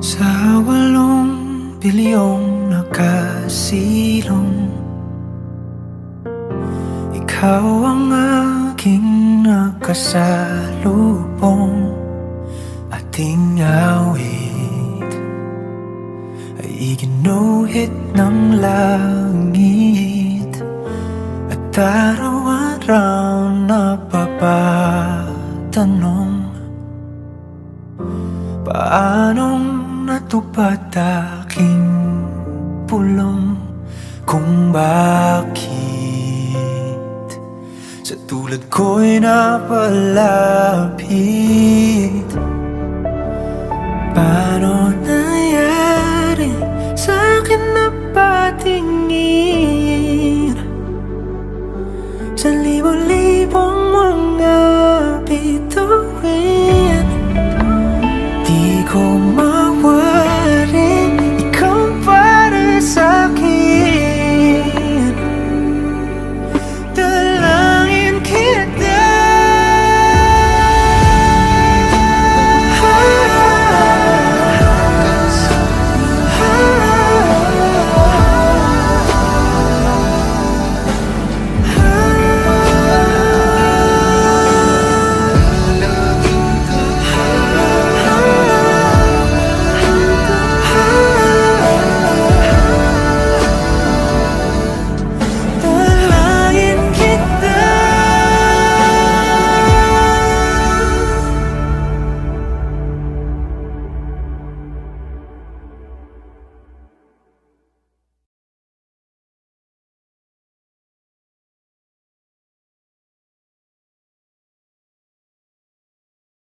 Sa 8 bilyong nakasilong, ikaw ang aking nakasalubong. Ating awit ay iginuhit ng langit, at araw-araw napapatanong, paanong natupad aking pulong, kung bakit sa tulad ko'y napalapit. Paano